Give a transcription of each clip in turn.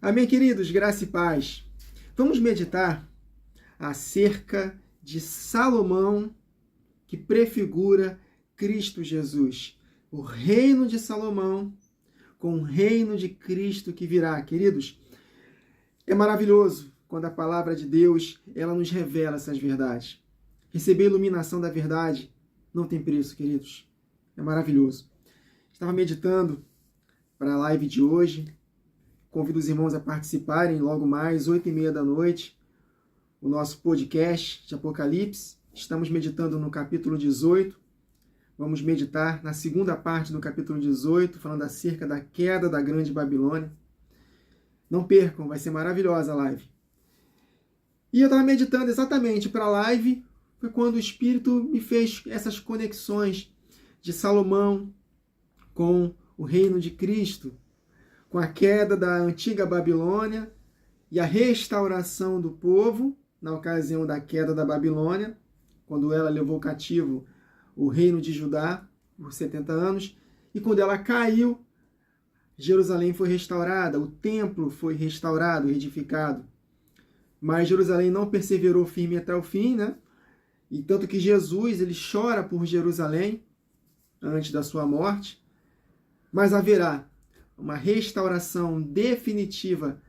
Amém, queridos? Graça e paz. Vamos meditar acerca de Salomão, que prefigura Cristo Jesus. O reino de Salomão com o reino de Cristo que virá. Queridos, é maravilhoso quando a palavra de Deus ela nos revela essas verdades. Receber a iluminação da verdade não tem preço, queridos. É maravilhoso. Estava meditando para a live de hoje. Convido os irmãos a participarem logo mais, 8h30 da noite, o nosso podcast de Apocalipse. Estamos meditando no capítulo 18. Vamos meditar na segunda parte do capítulo 18, falando acerca da queda da grande Babilônia. Não percam, vai ser maravilhosa a live. E eu estava meditando exatamente para a live, foi quando o Espírito me fez essas conexões de Salomão com o reino de Cristo, com a queda da antiga Babilônia e a restauração do povo na ocasião da queda da Babilônia, quando ela levou cativo o reino de Judá por 70 anos, e quando ela caiu, Jerusalém foi restaurada, o templo foi restaurado, edificado. Mas Jerusalém não perseverou firme até o fim, né? E tanto que Jesus, ele chora por Jerusalém antes da sua morte, mas haverá uma restauração definitiva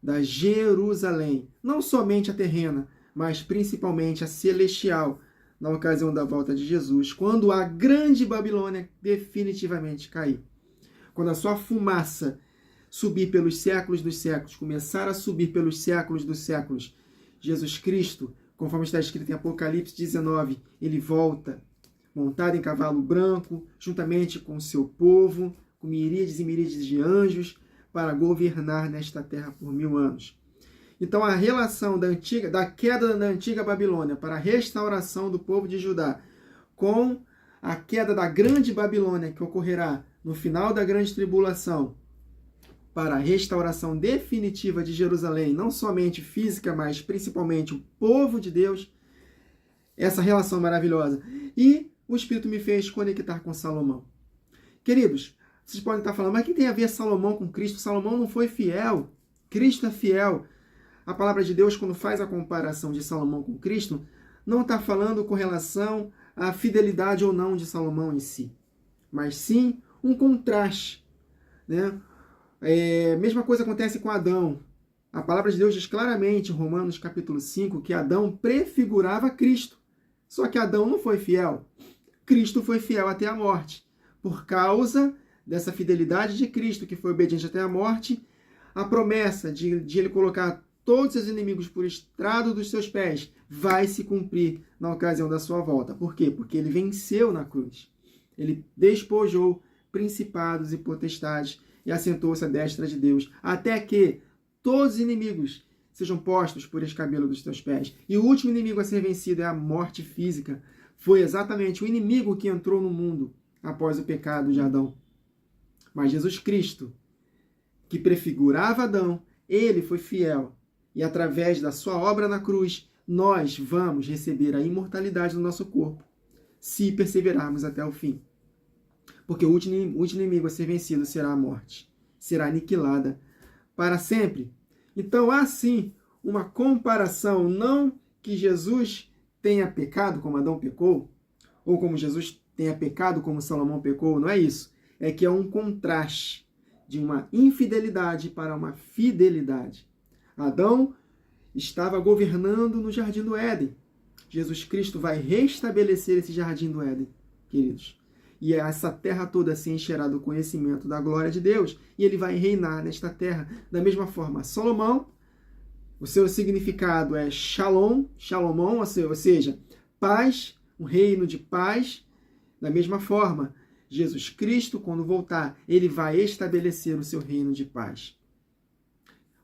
da Jerusalém, não somente a terrena, mas principalmente a celestial, na ocasião da volta de Jesus, quando a grande Babilônia definitivamente cair. Quando a sua fumaça subir pelos séculos dos séculos, começar a subir pelos séculos dos séculos, Jesus Cristo, conforme está escrito em Apocalipse 19, ele volta, montado em cavalo branco, juntamente com o seu povo, com miríades e miríades de anjos, para governar nesta terra por 1000 anos. Então, a relação da queda da antiga Babilônia para a restauração do povo de Judá com a queda da grande Babilônia, que ocorrerá no final da grande tribulação, para a restauração definitiva de Jerusalém, não somente física, mas principalmente o povo de Deus, essa relação maravilhosa. E o Espírito me fez conectar com Salomão. Queridos, vocês podem estar falando, mas o que tem a ver Salomão com Cristo? Salomão não foi fiel. Cristo é fiel. A palavra de Deus, quando faz a comparação de Salomão com Cristo, não está falando com relação à fidelidade ou não de Salomão em si, mas sim um contraste, né? Mesma coisa acontece com Adão. A palavra de Deus diz claramente, em Romanos capítulo 5, que Adão prefigurava Cristo. Só que Adão não foi fiel. Cristo foi fiel até a morte. Por causa dessa fidelidade de Cristo, que foi obediente até a morte, a promessa de ele colocar todos os inimigos por estrado dos seus pés vai se cumprir na ocasião da sua volta. Por quê? Porque ele venceu na cruz. Ele despojou principados e potestades e assentou-se à destra de Deus, até que todos os inimigos sejam postos por escabelo dos teus pés. E o último inimigo a ser vencido é a morte física. Foi exatamente o inimigo que entrou no mundo após o pecado de Adão. Mas Jesus Cristo, que prefigurava Adão, ele foi fiel. E através da sua obra na cruz, nós vamos receber a imortalidade do nosso corpo, se perseverarmos até o fim. Porque o último inimigo a ser vencido será a morte. Será aniquilada para sempre. Então, há sim uma comparação, não que Jesus tenha pecado como Adão pecou, ou como Jesus tenha pecado como Salomão pecou, não é isso. É que é um contraste de uma infidelidade para uma fidelidade. Adão estava governando no Jardim do Éden. Jesus Cristo vai restabelecer esse Jardim do Éden, queridos. E essa terra toda se encherá do conhecimento da glória de Deus, e ele vai reinar nesta terra. Da mesma forma, Salomão, o seu significado é Shalom, Shalomão, ou seja, paz, um reino de paz. Da mesma forma, Jesus Cristo, quando voltar, ele vai estabelecer o seu reino de paz.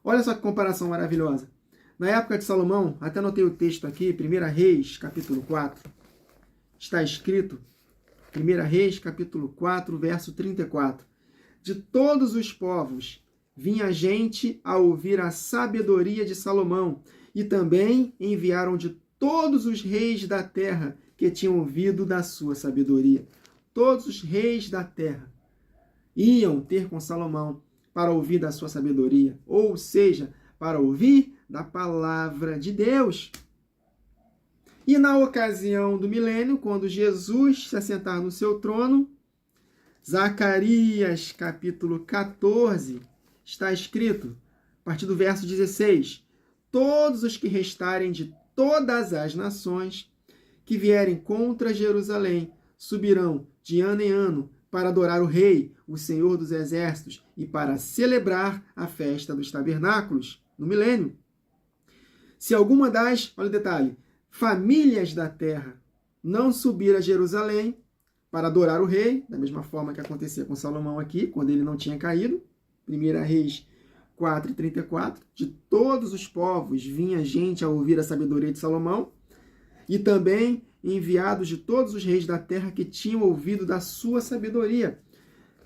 Olha só que comparação maravilhosa. Na época de Salomão, até anotei o texto aqui, 1 Reis, capítulo 4, está escrito, 1 Reis, capítulo 4, verso 34. De todos os povos vinha gente a ouvir a sabedoria de Salomão, e também enviaram de todos os reis da terra que tinham ouvido da sua sabedoria. Todos os reis da terra iam ter com Salomão para ouvir da sua sabedoria, ou seja, para ouvir da palavra de Deus. E na ocasião do milênio, quando Jesus se assentar no seu trono, Zacarias, capítulo 14, está escrito, a partir do verso 16, todos os que restarem de todas as nações que vierem contra Jerusalém subirão de ano em ano para adorar o Rei, o Senhor dos Exércitos, e para celebrar a festa dos tabernáculos, no milênio. Se alguma das, olha o detalhe, famílias da terra não subir a Jerusalém para adorar o rei, da mesma forma que acontecia com Salomão aqui, quando ele não tinha caído, 1 Reis 4:34, de todos os povos vinha gente a ouvir a sabedoria de Salomão, e também enviados de todos os reis da terra que tinham ouvido da sua sabedoria.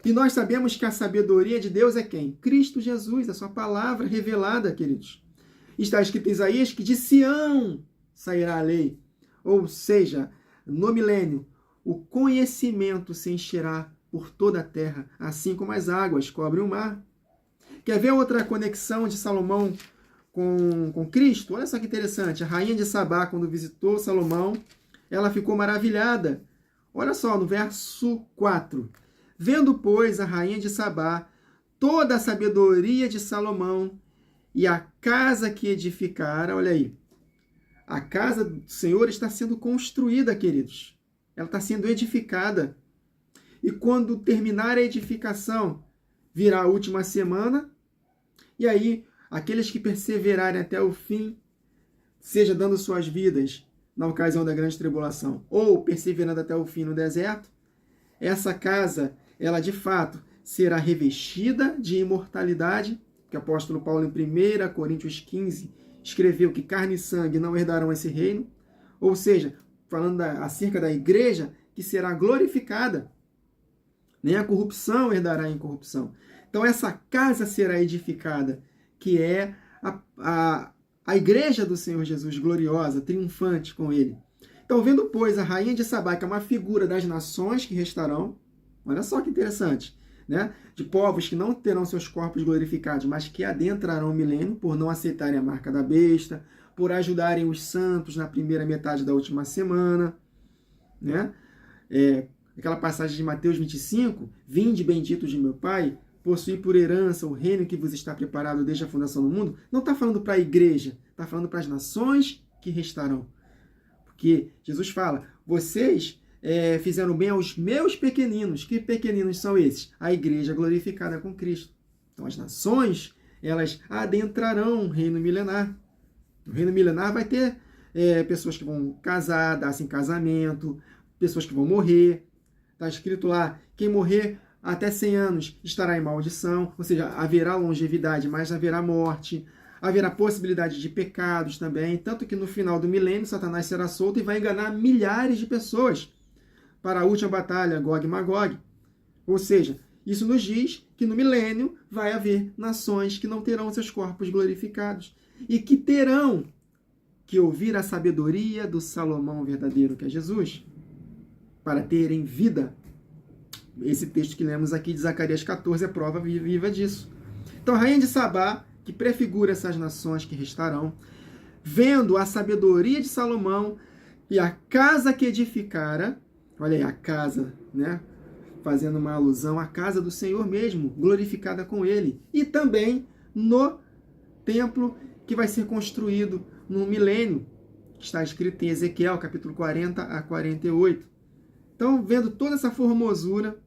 E nós sabemos que a sabedoria de Deus é quem? Cristo Jesus, a sua palavra revelada, queridos. Está escrito em Isaías que de Sião sairá a lei. Ou seja, no milênio, o conhecimento se encherá por toda a terra, assim como as águas cobrem o mar. Quer ver outra conexão de Salomão com Cristo? Olha só que interessante. A rainha de Sabá, quando visitou Salomão, ela ficou maravilhada. Olha só, no verso 4. Vendo, pois, a rainha de Sabá toda a sabedoria de Salomão e a casa que edificara, olha aí, a casa do Senhor está sendo construída, queridos. Ela está sendo edificada. E quando terminar a edificação, virá a última semana, e aí aqueles que perseverarem até o fim, seja dando suas vidas na ocasião da grande tribulação, ou perseverando até o fim no deserto, essa casa, ela de fato será revestida de imortalidade, que o apóstolo Paulo em 1 Coríntios 15 escreveu que carne e sangue não herdarão esse reino, ou seja, falando acerca da igreja que será glorificada, nem a corrupção herdará a incorrupção. Então essa casa será edificada, que é a igreja do Senhor Jesus, gloriosa, triunfante com ele. Então, vendo, pois, a rainha de Sabá, que é uma figura das nações que restarão, olha só que interessante, né? De povos que não terão seus corpos glorificados, mas que adentrarão o milênio por não aceitarem a marca da besta, por ajudarem os santos na primeira metade da última semana, né? Aquela passagem de Mateus 25, vinde benditos de meu Pai, possuí por herança o reino que vos está preparado desde a fundação do mundo, não está falando para a igreja, está falando para as nações que restarão. Porque Jesus fala, vocês fizeram bem aos meus pequeninos. Que pequeninos são esses? A igreja glorificada com Cristo. Então as nações, elas adentrarão o reino milenar. O reino milenar vai ter pessoas que vão casar, dar-se em casamento, pessoas que vão morrer. Está escrito lá, quem morrer até 100 anos estará em maldição, ou seja, haverá longevidade, mas haverá morte, haverá possibilidade de pecados também, tanto que no final do milênio Satanás será solto e vai enganar milhares de pessoas para a última batalha, Gog e Magog. Ou seja, isso nos diz que no milênio vai haver nações que não terão seus corpos glorificados e que terão que ouvir a sabedoria do Salomão verdadeiro, que é Jesus, para terem vida. Esse texto que lemos aqui de Zacarias 14 é prova viva disso. Então, a rainha de Sabá, que prefigura essas nações que restarão, vendo a sabedoria de Salomão e a casa que edificara, olha aí, a casa, né? Fazendo uma alusão à casa do Senhor mesmo, glorificada com ele. E também no templo que vai ser construído no milênio, que está escrito em Ezequiel, capítulo 40 a 48. Então, vendo toda essa formosura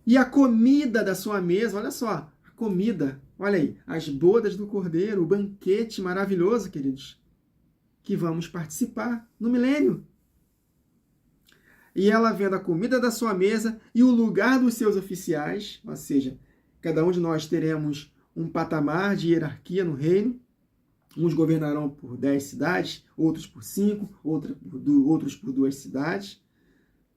e a comida da sua mesa, olha só, a comida, olha aí, as bodas do Cordeiro, o banquete maravilhoso, queridos, que vamos participar no milênio. E ela vendo a comida da sua mesa e o lugar dos seus oficiais, ou seja, cada um de nós teremos um patamar de hierarquia no reino. Uns governarão por 10 cidades, outros por 5, outros por 2 cidades.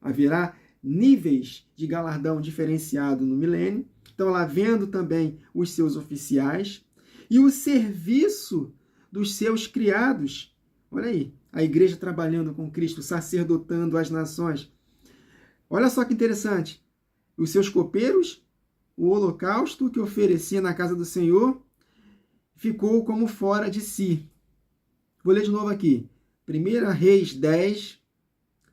Haverá níveis de galardão diferenciado no milênio. Então, ela vendo também os seus oficiais e o serviço dos seus criados. Olha aí, a igreja trabalhando com Cristo, sacerdotando as nações. Olha só que interessante. Os seus copeiros o holocausto que oferecia na casa do Senhor ficou como fora de si. Vou ler de novo aqui. 1 Reis 10,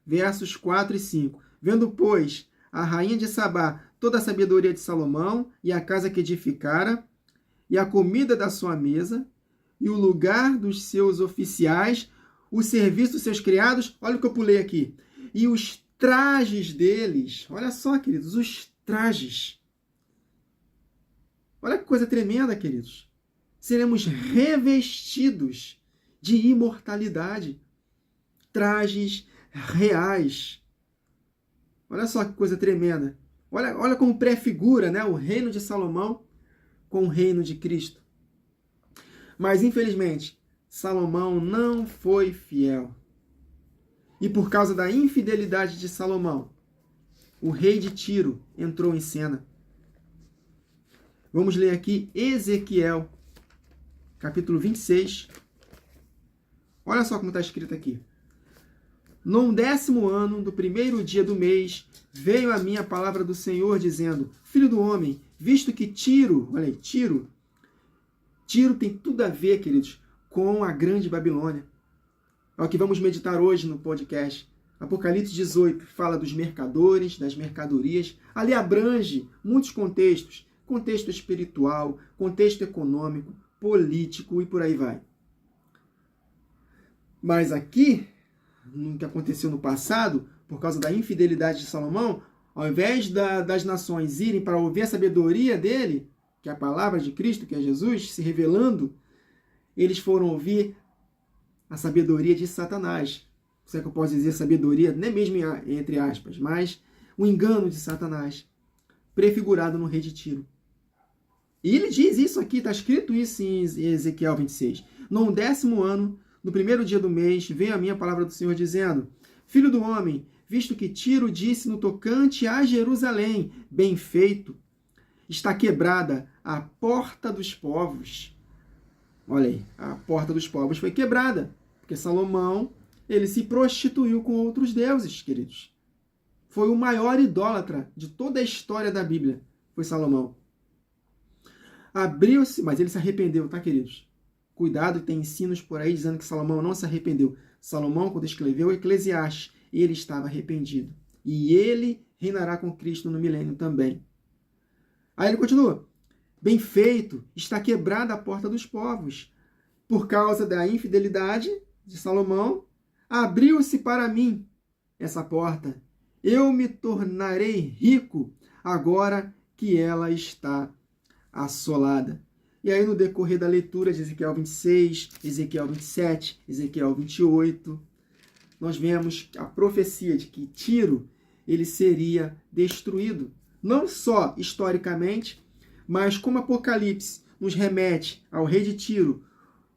versos 4 e 5. Vendo, pois, a rainha de Sabá toda a sabedoria de Salomão e a casa que edificara, e a comida da sua mesa, e o lugar dos seus oficiais, o serviço dos seus criados, olha o que eu pulei aqui, e os trajes deles, olha só, queridos, os trajes. Olha que coisa tremenda, queridos. Seremos revestidos de imortalidade. Trajes reais. Olha só que coisa tremenda. Olha como prefigura, né, o reino de Salomão com o reino de Cristo. Mas, infelizmente, Salomão não foi fiel. E por causa da infidelidade de Salomão, o rei de Tiro entrou em cena. Vamos ler aqui Ezequiel, capítulo 26. Olha só como está escrito aqui. No 10º ano do 1º dia do mês, veio a mim a palavra do Senhor, dizendo: Filho do homem, visto que Tiro, olha aí, Tiro tem tudo a ver, queridos, com a grande Babilônia. É o que vamos meditar hoje no podcast. Apocalipse 18 fala dos mercadores, das mercadorias. Ali abrange muitos contextos. Contexto espiritual, contexto econômico, político e por aí vai. Mas aqui, no que aconteceu no passado, por causa da infidelidade de Salomão, ao invés das nações irem para ouvir a sabedoria dele, que é a palavra de Cristo, que é Jesus, se revelando, eles foram ouvir a sabedoria de Satanás. Se é que eu posso dizer sabedoria, nem mesmo entre aspas, mas o engano de Satanás, prefigurado no rei de Tiro. E ele diz isso aqui, está escrito isso em Ezequiel 26. No 10º ano, no 1º dia do mês, veio a minha palavra do Senhor dizendo: Filho do homem, visto que Tiro disse no tocante a Jerusalém, bem feito, está quebrada a porta dos povos. Olha aí, a porta dos povos foi quebrada, porque Salomão, ele se prostituiu com outros deuses, queridos. Foi o maior idólatra de toda a história da Bíblia, foi Salomão. Abriu-se, mas ele se arrependeu, tá, queridos? Cuidado, tem ensinos por aí dizendo que Salomão não se arrependeu. Salomão, quando escreveu o Eclesiastes, ele estava arrependido. E ele reinará com Cristo no milênio também. Aí ele continua. Bem feito, está quebrada a porta dos povos. Por causa da infidelidade de Salomão, abriu-se para mim essa porta. Eu me tornarei rico agora que ela está assolada. E aí, no decorrer da leitura de Ezequiel 26, Ezequiel 27, Ezequiel 28, nós vemos a profecia de que Tiro ele seria destruído. Não só historicamente, mas como Apocalipse nos remete ao rei de Tiro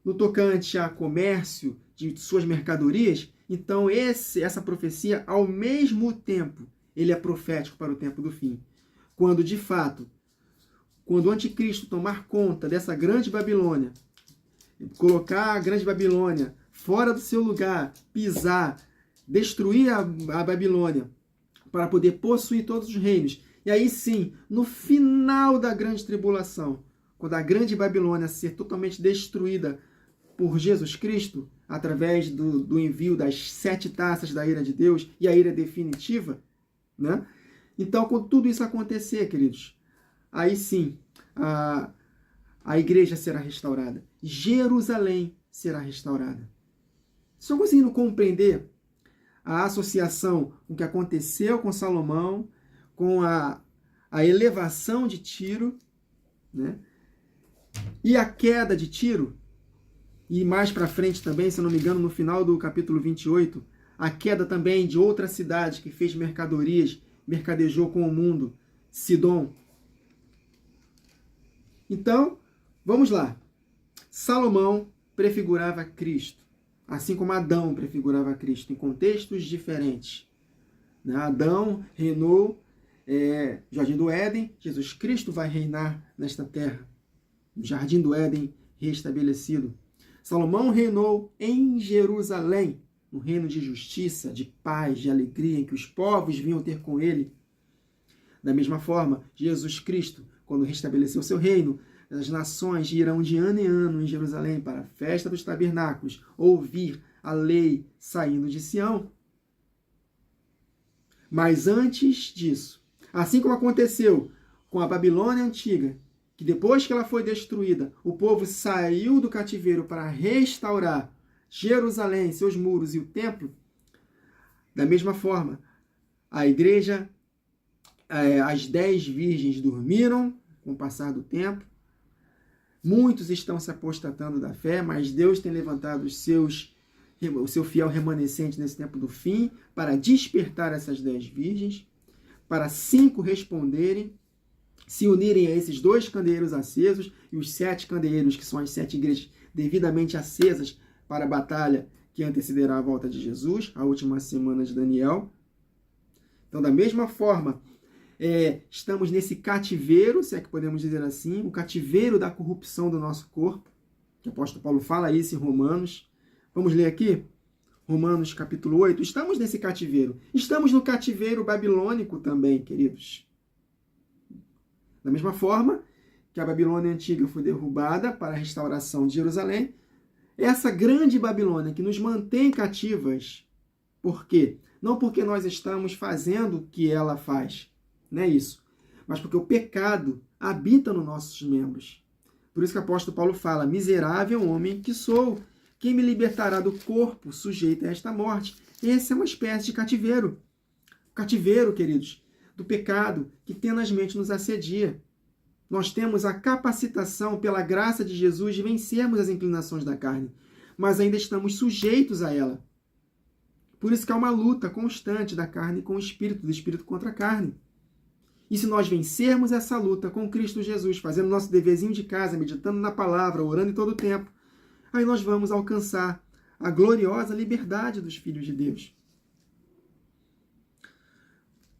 no tocante a comércio de suas mercadorias, então essa profecia, ao mesmo tempo, ele é profético para o tempo do fim. Quando, de fato, quando o anticristo tomar conta dessa grande Babilônia, colocar a grande Babilônia fora do seu lugar, pisar, destruir a Babilônia, para poder possuir todos os reinos, e aí sim, no final da grande tribulação, quando a grande Babilônia ser totalmente destruída por Jesus Cristo, através do envio das 7 taças da ira de Deus, e a ira definitiva, né? Então, quando tudo isso acontecer, queridos, aí sim, a igreja será restaurada. Jerusalém será restaurada. Estão conseguindo compreender a associação com o que aconteceu com Salomão, com a elevação de Tiro, né? E a queda de Tiro, e mais para frente também, se eu não me engano, no final do capítulo 28, a queda também de outra cidade que fez mercadorias, mercadejou com o mundo, Sidom. Então, vamos lá. Salomão prefigurava Cristo, assim como Adão prefigurava Cristo, em contextos diferentes. Adão reinou Jardim do Éden, Jesus Cristo vai reinar nesta terra, no Jardim do Éden restabelecido. Salomão reinou em Jerusalém, um reino de justiça, de paz, de alegria, em que os povos vinham ter com ele. Da mesma forma, Jesus Cristo quando restabeleceu seu reino, as nações irão de ano em ano em Jerusalém para a festa dos tabernáculos, ouvir a lei saindo de Sião. Mas antes disso, assim como aconteceu com a Babilônia antiga, que depois que ela foi destruída, o povo saiu do cativeiro para restaurar Jerusalém, seus muros e o templo, da mesma forma, a igreja, as 10 virgens dormiram com o passar do tempo. Muitos estão se apostatando da fé, mas Deus tem levantado o seu fiel remanescente nesse tempo do fim para despertar essas 10 virgens, para 5 responderem, se unirem a esses 2 candeeiros acesos e os 7 candeeiros, que são as 7 igrejas devidamente acesas para a batalha que antecederá a volta de Jesus, a última semana de Daniel. Então, da mesma forma, estamos nesse cativeiro, se é que podemos dizer assim, o cativeiro da corrupção do nosso corpo, que o apóstolo Paulo fala isso em Romanos. Vamos ler aqui? Romanos capítulo 8. Estamos nesse cativeiro. Estamos no cativeiro babilônico também, queridos. Da mesma forma que a Babilônia antiga foi derrubada para a restauração de Jerusalém, essa grande Babilônia que nos mantém cativas. Por quê? Não porque nós estamos fazendo o que ela faz, não é isso, mas porque o pecado habita nos nossos membros. Por isso que o apóstolo Paulo fala: miserável homem que sou, quem me libertará do corpo sujeito a esta morte? Esse é uma espécie de cativeiro. Cativeiro, queridos, do pecado que tenazmente nos assedia. Nós temos a capacitação, pela graça de Jesus, de vencermos as inclinações da carne, mas ainda estamos sujeitos a ela. Por isso que há uma luta constante da carne com o espírito, do espírito contra a carne. E se nós vencermos essa luta com Cristo Jesus, fazendo nosso deverzinho de casa, meditando na palavra, orando em todo o tempo, aí nós vamos alcançar a gloriosa liberdade dos filhos de Deus.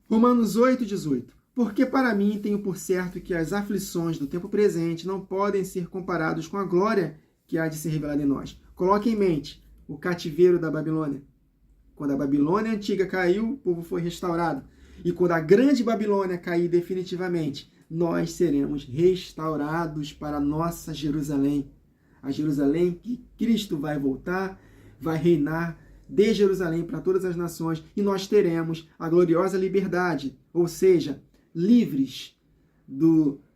Romanos 8:18. Porque para mim tenho por certo que as aflições do tempo presente não podem ser comparados com a glória que há de ser revelada em nós. Coloque em mente o cativeiro da Babilônia. Quando a Babilônia antiga caiu, o povo foi restaurado. E quando a grande Babilônia cair definitivamente, nós seremos restaurados para a nossa Jerusalém. A Jerusalém que Cristo vai voltar, vai reinar de Jerusalém para todas as nações, e nós teremos a gloriosa liberdade, ou seja, livres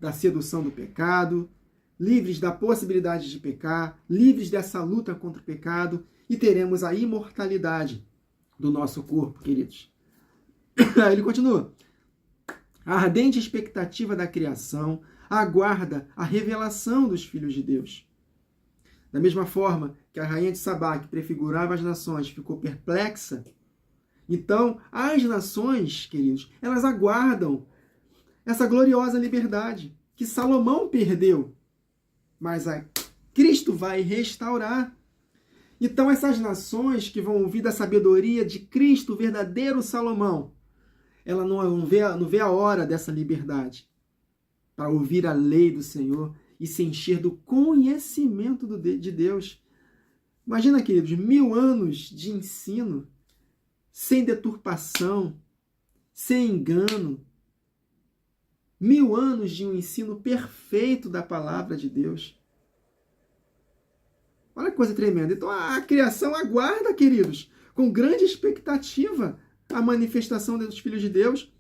da sedução do pecado, livres da possibilidade de pecar, livres dessa luta contra o pecado, e teremos a imortalidade do nosso corpo, queridos. Ele continua: a ardente expectativa da criação aguarda a revelação dos filhos de Deus. Da mesma forma que a rainha de Sabá, que prefigurava as nações, ficou perplexa, então as nações, queridos, elas aguardam essa gloriosa liberdade que Salomão perdeu, mas Cristo vai restaurar. Então essas nações que vão ouvir da sabedoria de Cristo, o verdadeiro Salomão, ela não vê a hora dessa liberdade para ouvir a lei do Senhor e se encher do conhecimento de Deus. Imagina, queridos, 1000 anos de ensino, sem deturpação, sem engano. 1000 anos de um ensino perfeito da palavra de Deus. Olha que coisa tremenda. Então a criação aguarda, queridos, com grande expectativa, a manifestação dos filhos de Deus,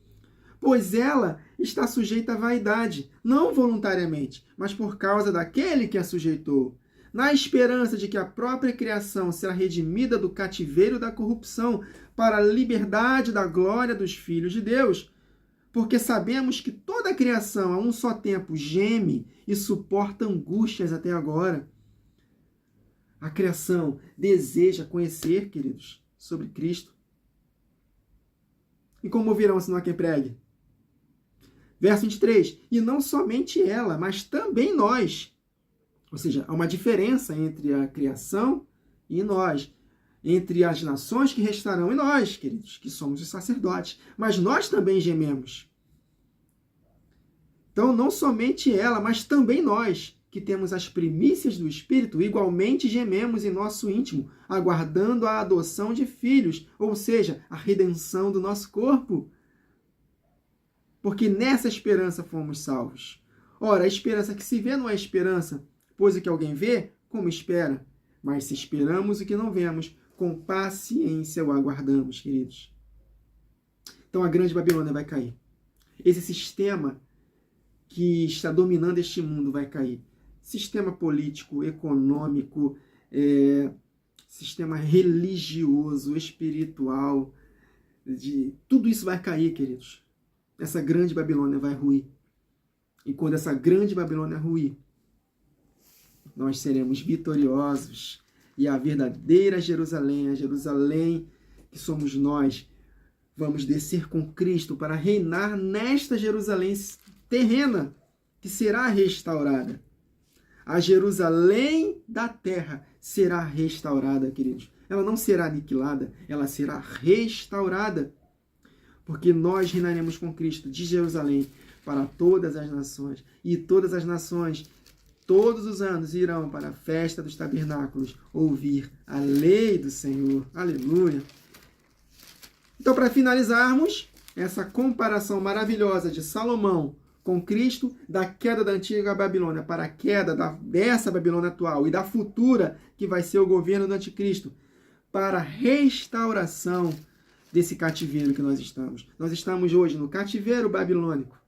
pois ela está sujeita à vaidade, não voluntariamente, mas por causa daquele que a sujeitou, na esperança de que a própria criação será redimida do cativeiro da corrupção para a liberdade da glória dos filhos de Deus. Porque sabemos que toda a criação a um só tempo geme e suporta angústias até agora. A criação deseja conhecer, queridos, sobre Cristo. E como ouvirão se não há quem pregue? Verso 23. E não somente ela, mas também nós. Ou seja, há uma diferença entre a criação e nós. Entre as nações que restarão e nós, queridos, que somos os sacerdotes. Mas nós também gememos. Então, não somente ela, mas também nós, que temos as primícias do Espírito, igualmente gememos em nosso íntimo, aguardando a adoção de filhos, ou seja, a redenção do nosso corpo. Porque nessa esperança fomos salvos. Ora, a esperança que se vê não é esperança, pois o que alguém vê, como espera? Mas se esperamos o que não vemos, com paciência o aguardamos, queridos. Então a grande Babilônia vai cair. Esse sistema que está dominando este mundo vai cair. Sistema político, econômico, sistema religioso, espiritual, tudo isso vai cair, queridos. Essa grande Babilônia vai ruir. E quando essa grande Babilônia ruir, nós seremos vitoriosos. E a verdadeira Jerusalém, a Jerusalém que somos nós, vamos descer com Cristo para reinar nesta Jerusalém terrena, que será restaurada. A Jerusalém da terra será restaurada, queridos. Ela não será aniquilada, ela será restaurada. Porque nós reinaremos com Cristo de Jerusalém para todas as nações. E todas as nações, todos os anos, irão para a festa dos tabernáculos ouvir a lei do Senhor. Aleluia! Então, para finalizarmos essa comparação maravilhosa de Salomão com Cristo, da queda da antiga Babilônia para a queda dessa Babilônia atual e da futura, que vai ser o governo do anticristo, para a restauração desse cativeiro que nós estamos. Nós estamos hoje no cativeiro babilônico.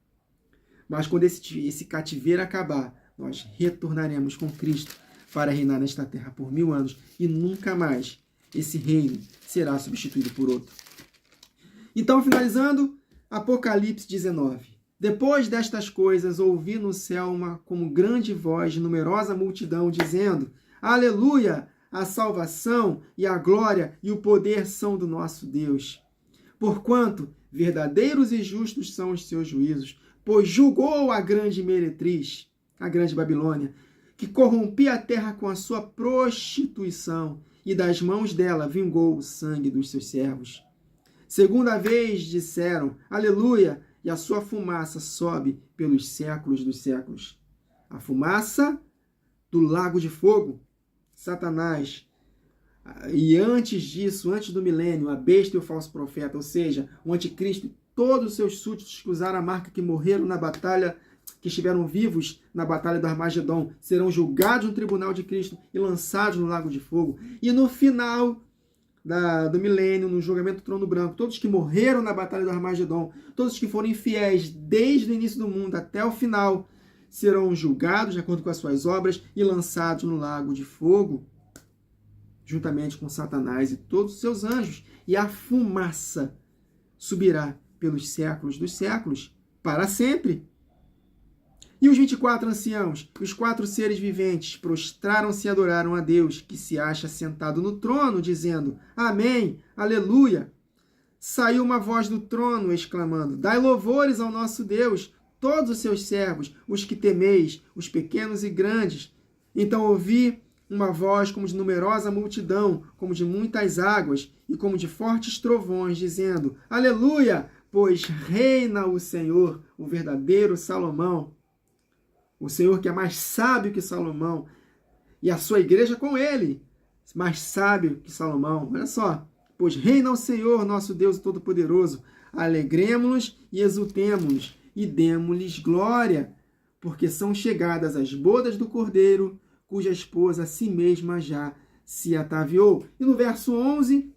Mas quando esse cativeiro acabar, nós retornaremos com Cristo para reinar nesta terra por 1000 anos e nunca mais esse reino será substituído por outro. Então, finalizando, Apocalipse 19. Depois destas coisas, ouvi no céu como grande voz de numerosa multidão, dizendo: Aleluia! A salvação e a glória e o poder são do nosso Deus. Porquanto verdadeiros e justos são os seus juízos, pois julgou a grande meretriz, a grande Babilônia, que corrompia a terra com a sua prostituição, e das mãos dela vingou o sangue dos seus servos. Segunda vez disseram: Aleluia! E a sua fumaça sobe pelos séculos dos séculos. A fumaça do lago de fogo, Satanás. E antes disso, antes do milênio, a besta e o falso profeta, ou seja, o anticristo e todos os seus súditos que usaram a marca, que morreram na batalha, que estiveram vivos na batalha do Armagedon, serão julgados no tribunal de Cristo e lançados no lago de fogo. E no final do milênio, no julgamento do trono branco, todos que morreram na batalha do Armagedon, todos que foram infiéis desde o início do mundo até o final, serão julgados de acordo com as suas obras e lançados no lago de fogo, juntamente com Satanás e todos os seus anjos. E a fumaça subirá pelos séculos dos séculos, para sempre. E os 24 anciãos, os 4 seres viventes, prostraram-se e adoraram a Deus, que se acha sentado no trono, dizendo: Amém, aleluia. Saiu uma voz do trono, exclamando: Dai louvores ao nosso Deus, todos os seus servos, os que temeis, os pequenos e grandes. Então ouvi uma voz como de numerosa multidão, como de muitas águas, e como de fortes trovões, dizendo: Aleluia, pois reina o Senhor, o verdadeiro Salomão. O Senhor que é mais sábio que Salomão, e a sua igreja com ele, mais sábio que Salomão. Olha só, pois reina o Senhor, nosso Deus Todo-Poderoso. Alegremo-nos e exultemo-nos, e demo-lhes glória, porque são chegadas as bodas do Cordeiro, cuja esposa a si mesma já se ataviou. E no verso 11,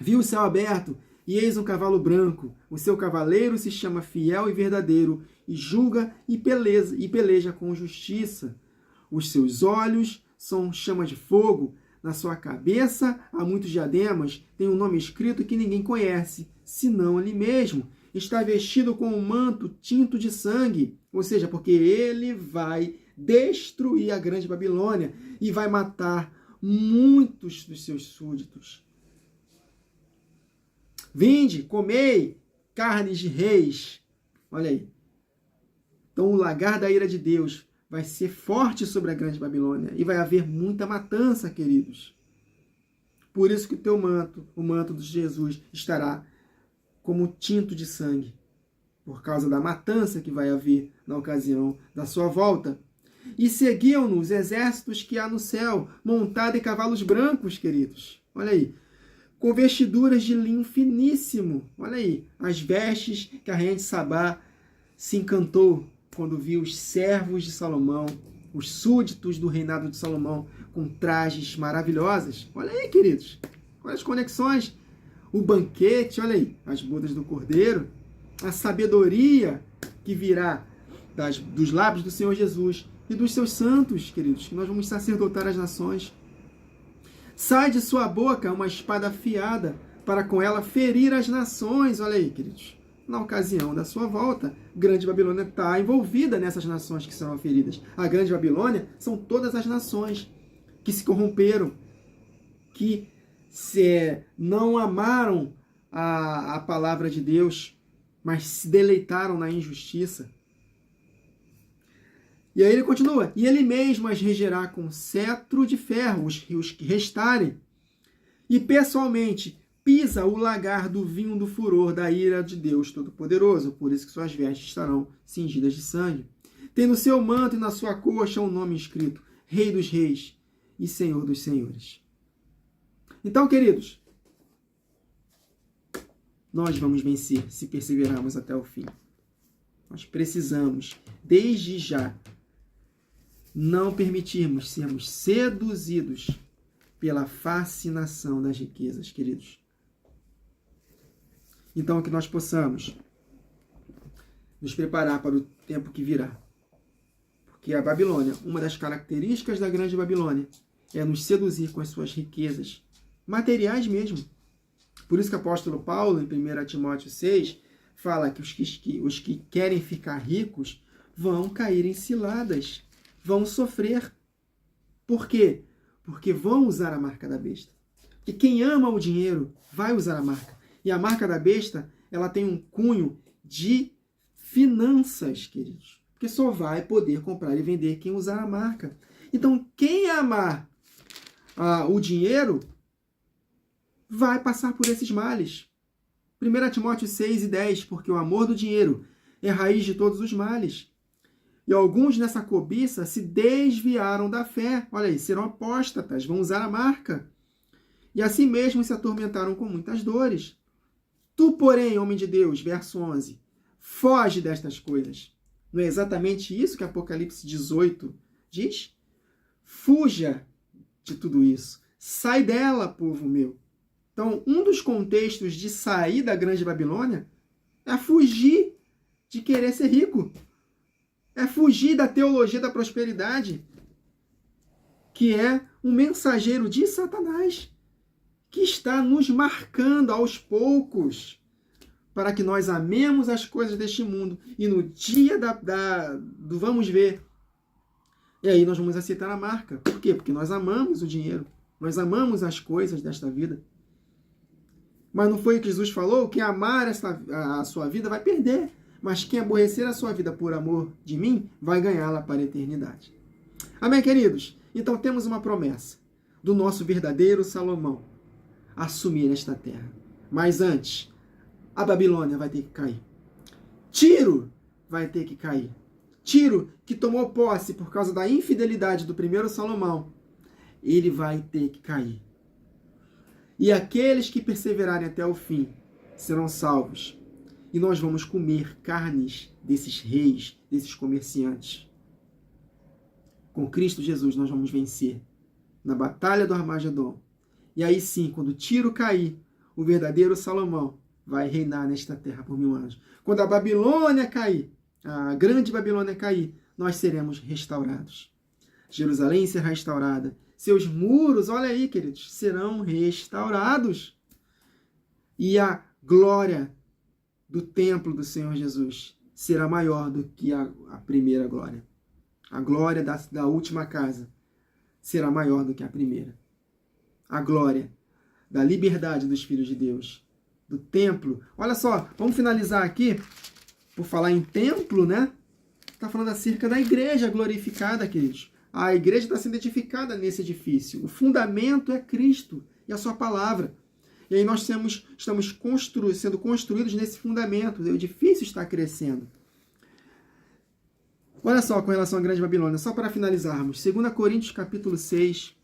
viu o céu aberto, e eis um cavalo branco. O seu cavaleiro se chama Fiel e Verdadeiro, e julga e peleja com justiça. Os seus olhos são chama de fogo. Na sua cabeça há muitos diademas. Tem um nome escrito que ninguém conhece, senão ele mesmo. Está vestido com um manto tinto de sangue. Ou seja, porque ele vai destruir a grande Babilônia e vai matar muitos dos seus súditos. Vinde, comei carnes de reis. Olha aí. Então o lagar da ira de Deus vai ser forte sobre a grande Babilônia e vai haver muita matança, queridos. Por isso que o teu manto, o manto de Jesus, estará como tinto de sangue, por causa da matança que vai haver na ocasião da sua volta. E seguiam-nos exércitos que há no céu, montados em cavalos brancos, queridos. Olha aí. Com vestiduras de linho finíssimo. Olha aí. As vestes que a rainha de Sabá se encantou quando viu os servos de Salomão, os súditos do reinado de Salomão, com trajes maravilhosas. Olha aí, queridos. Olha as conexões. O banquete, olha aí, as bodas do Cordeiro, a sabedoria que virá dos lábios do Senhor Jesus e dos seus santos, queridos, que nós vamos sacerdotar as nações. Sai de sua boca uma espada afiada, para com ela ferir as nações. Olha aí, queridos. Na ocasião da sua volta, Grande Babilônia está envolvida nessas nações que serão feridas. A Grande Babilônia são todas as nações que se corromperam, que não amaram a palavra de Deus, mas se deleitaram na injustiça. E aí ele continua, e ele mesmo as regerá com cetro de ferro, os que restarem, e pessoalmente pisa o lagar do vinho do furor da ira de Deus Todo-Poderoso, por isso que suas vestes estarão cingidas de sangue. Tem no seu manto e na sua coxa um nome escrito, Rei dos Reis e Senhor dos Senhores. Então, queridos, nós vamos vencer se perseverarmos até o fim. Nós precisamos, desde já, não permitirmos sermos seduzidos pela fascinação das riquezas, queridos. Então, que nós possamos nos preparar para o tempo que virá. Porque a Babilônia, uma das características da Grande Babilônia, é nos seduzir com as suas riquezas, materiais mesmo. Por isso que o apóstolo Paulo, em 1 Timóteo 6, fala que os que querem ficar ricos vão cair em ciladas, vão sofrer. Por quê? Porque vão usar a marca da besta. Porque quem ama o dinheiro vai usar a marca. E a marca da besta, ela tem um cunho de finanças, queridos. Porque só vai poder comprar e vender quem usar a marca. Então, quem amar o dinheiro vai passar por esses males. 1 Timóteo 6 e 10, porque o amor do dinheiro é a raiz de todos os males. E alguns nessa cobiça se desviaram da fé. Olha aí, serão apóstatas, vão usar a marca. E assim mesmo se atormentaram com muitas dores. Tu, porém, homem de Deus, verso 11, foge destas coisas. Não é exatamente isso que Apocalipse 18 diz? Fuja de tudo isso. Sai dela, povo meu. Então, um dos contextos de sair da Grande Babilônia é fugir de querer ser rico. É fugir da teologia da prosperidade, que é um mensageiro de Satanás, que está nos marcando aos poucos para que nós amemos as coisas deste mundo. E no dia do vamos ver, e aí nós vamos aceitar a marca. Por quê? Porque nós amamos o dinheiro. Nós amamos as coisas desta vida. Mas não foi o que Jesus falou? Quem amar a sua vida vai perder. Mas quem aborrecer a sua vida por amor de mim, vai ganhá-la para a eternidade. Amém, queridos? Então temos uma promessa do nosso verdadeiro Salomão assumir esta terra. Mas antes, a Babilônia vai ter que cair. Tiro vai ter que cair. Tiro, que tomou posse por causa da infidelidade do primeiro Salomão, ele vai ter que cair. E aqueles que perseverarem até o fim serão salvos. E nós vamos comer carnes desses reis, desses comerciantes. Com Cristo Jesus nós vamos vencer na batalha do Armagedon. E aí sim, quando Tiro cair, o verdadeiro Salomão vai reinar nesta terra por 1000 anos. Quando a Babilônia cair, a Grande Babilônia cair, nós seremos restaurados. Jerusalém será restaurada. Seus muros, olha aí, queridos, serão restaurados. E a glória do templo do Senhor Jesus será maior do que a primeira glória. A glória da última casa será maior do que a primeira. A glória da liberdade dos filhos de Deus, do templo. Olha só, vamos finalizar aqui, por falar em templo, né? Está falando acerca da igreja glorificada, queridos. A igreja está sendo edificada nesse edifício. O fundamento é Cristo e a sua palavra. E aí nós estamos sendo construídos nesse fundamento. O edifício está crescendo. Olha só, com relação à Grande Babilônia, só para finalizarmos. 2 Coríntios capítulo 6,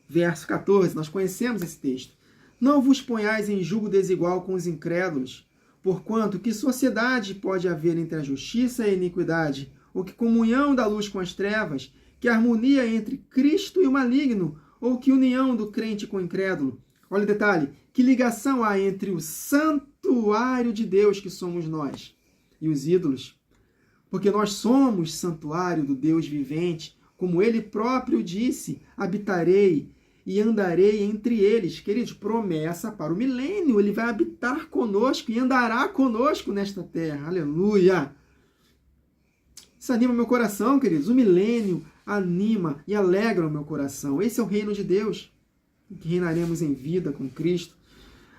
verso 14. Nós conhecemos esse texto. Não vos ponhais em julgo desigual com os incrédulos, Porquanto, que sociedade pode haver entre a justiça e a iniquidade? Ou que comunhão da luz com as trevas? Que harmonia entre Cristo e o maligno? Ou que união do crente com o incrédulo? Olha o detalhe, que ligação há entre o santuário de Deus, que somos nós, e os ídolos? Porque nós somos santuário do Deus vivente, como ele próprio disse, habitarei e andarei entre eles. Queridos, promessa para o milênio, ele vai habitar conosco e andará conosco nesta terra. Aleluia! Isso anima meu coração, queridos. O milênio anima e alegra o meu coração. Esse é o reino de Deus, que reinaremos em vida com Cristo.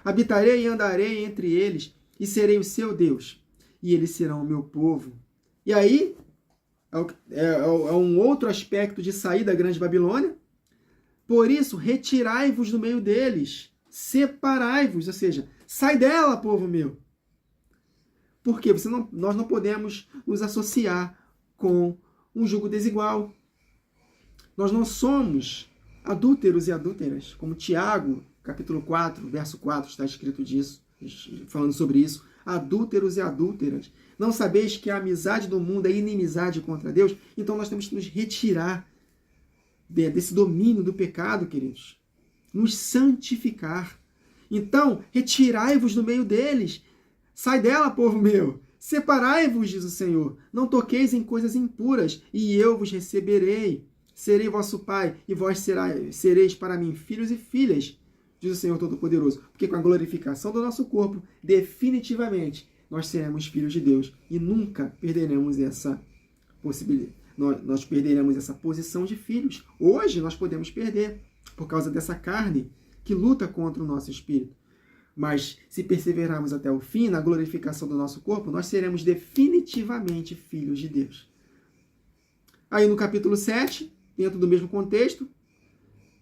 Habitarei e andarei entre eles, e serei o seu Deus, e eles serão o meu povo. E aí, é um outro aspecto de sair da grande Babilônia. Por isso, retirai-vos do meio deles, separai-vos, ou seja, sai dela, povo meu. Porque nós não podemos nos associar com um jugo desigual. Nós não somos adúlteros e adúlteras, como Tiago, capítulo 4, verso 4, está escrito disso, falando sobre isso. Adúlteros e adúlteras. Não sabeis que a amizade do mundo é inimizade contra Deus? Então nós temos que nos retirar desse domínio do pecado, queridos. Nos santificar. Então, retirai-vos do meio deles. Sai dela, povo meu. Separai-vos, diz o Senhor. Não toqueis em coisas impuras, e eu vos receberei. Serei vosso pai, e vós sereis para mim filhos e filhas, diz o Senhor Todo-Poderoso. Porque com a glorificação do nosso corpo, definitivamente, nós seremos filhos de Deus. E nunca perderemos essa possibilidade. Nós perderemos essa posição de filhos. Hoje nós podemos perder, por causa dessa carne que luta contra o nosso espírito. Mas se perseverarmos até o fim, na glorificação do nosso corpo, nós seremos definitivamente filhos de Deus. Aí no capítulo 7, dentro do mesmo contexto,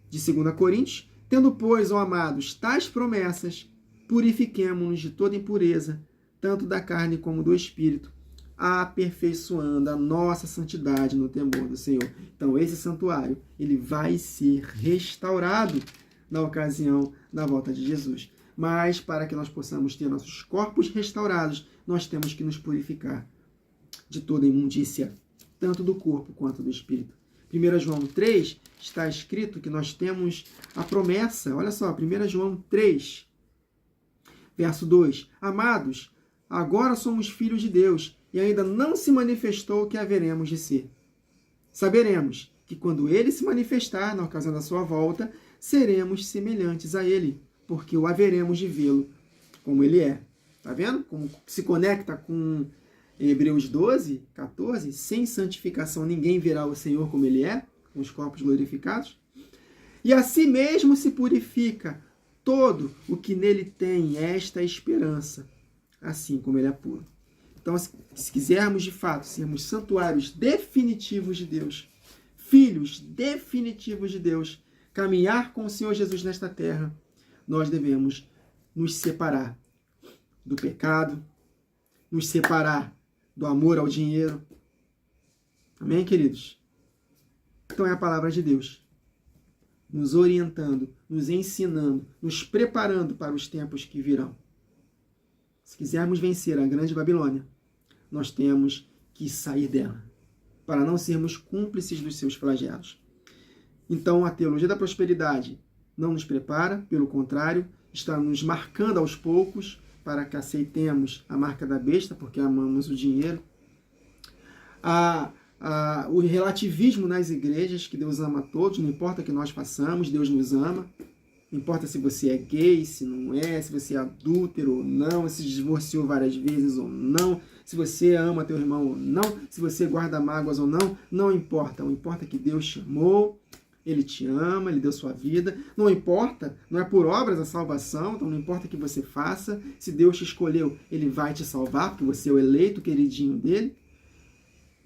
de 2 Coríntios, tendo, pois, ó amados, tais promessas, purifiquemo-nos de toda impureza, tanto da carne como do espírito, aperfeiçoando a nossa santidade no temor do Senhor. Então, esse santuário, ele vai ser restaurado na ocasião da volta de Jesus. Mas, para que nós possamos ter nossos corpos restaurados, nós temos que nos purificar de toda imundícia, tanto do corpo quanto do espírito. 1 João 3, está escrito que nós temos a promessa. Olha só, 1 João 3, verso 2. Amados, agora somos filhos de Deus, e ainda não se manifestou o que haveremos de ser. Saberemos que quando ele se manifestar, na ocasião da sua volta, seremos semelhantes a ele, porque o haveremos de vê-lo como ele é. Tá vendo? Como se conecta com Hebreus 12, 14. Sem santificação ninguém verá o Senhor como ele é, com os corpos glorificados. E a si mesmo se purifica todo o que nele tem esta esperança, assim como ele é puro. Então, se quisermos de fato sermos santuários definitivos de Deus, filhos definitivos de Deus, caminhar com o Senhor Jesus nesta terra, nós devemos nos separar do pecado, nos separar do amor ao dinheiro. Amém, queridos? Então é a palavra de Deus, nos orientando, nos ensinando, nos preparando para os tempos que virão. Se quisermos vencer a grande Babilônia, nós temos que sair dela, para não sermos cúmplices dos seus flagelos. Então, a teologia da prosperidade não nos prepara, pelo contrário, está nos marcando aos poucos para que aceitemos a marca da besta, porque amamos o dinheiro. O relativismo nas igrejas, que Deus ama a todos, não importa o que nós façamos, Deus nos ama. Não importa se você é gay, se não é, se você é adúltero ou não, se divorciou várias vezes ou não, se você ama teu irmão ou não, se você guarda mágoas ou não, não importa. O importa é que Deus te amou, Ele te ama, Ele deu sua vida. Não importa, não é por obras a salvação, então não importa o que você faça. Se Deus te escolheu, Ele vai te salvar, porque você é o eleito queridinho dEle.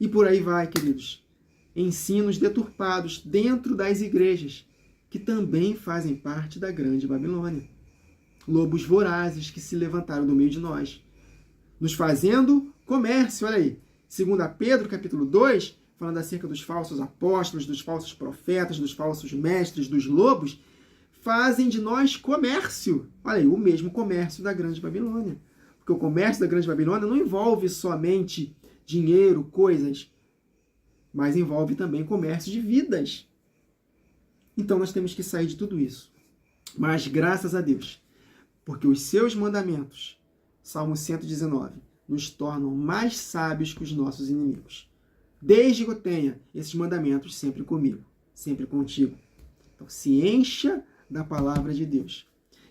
E por aí vai, queridos. Ensinos deturpados dentro das igrejas, que também fazem parte da grande Babilônia. Lobos vorazes que se levantaram do meio de nós, nos fazendo comércio. Olha aí, 2 Pedro, capítulo 2, falando acerca dos falsos apóstolos, dos falsos profetas, dos falsos mestres, dos lobos, fazem de nós comércio. Olha aí, o mesmo comércio da grande Babilônia. Porque o comércio da Grande Babilônia não envolve somente dinheiro, coisas, mas envolve também comércio de vidas. Então nós temos que sair de tudo isso. Mas graças a Deus, porque os seus mandamentos, Salmo 119, nos tornam mais sábios que os nossos inimigos. Desde que eu tenha esses mandamentos sempre comigo, sempre contigo. Então se encha da palavra de Deus,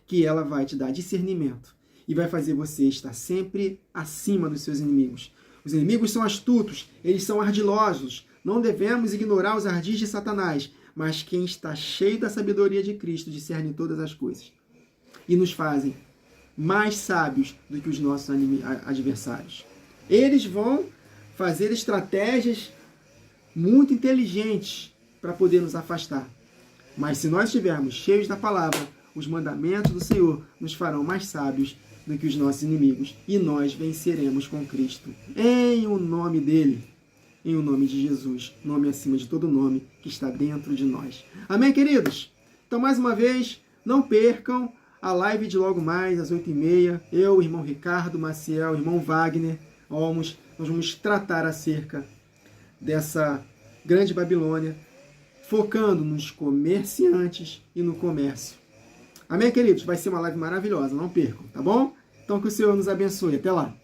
que ela vai te dar discernimento e vai fazer você estar sempre acima dos seus inimigos. Os inimigos são astutos, eles são ardilosos. Não devemos ignorar os ardis de Satanás, mas quem está cheio da sabedoria de Cristo discerne todas as coisas e nos fazem mais sábios do que os nossos adversários. Eles vão fazer estratégias muito inteligentes para poder nos afastar. Mas se nós estivermos cheios da palavra, os mandamentos do Senhor nos farão mais sábios do que os nossos inimigos e nós venceremos com Cristo. Em o nome dele, em o nome de Jesus, nome acima de todo nome que está dentro de nós. Amém, queridos? Então, mais uma vez, não percam a live de logo mais, às 8h30. Eu, o irmão Ricardo Maciel, o irmão Wagner Olmos, nós vamos tratar acerca dessa grande Babilônia, focando nos comerciantes e no comércio. Amém, queridos? Vai ser uma live maravilhosa, não percam, tá bom? Então que o Senhor nos abençoe. Até lá!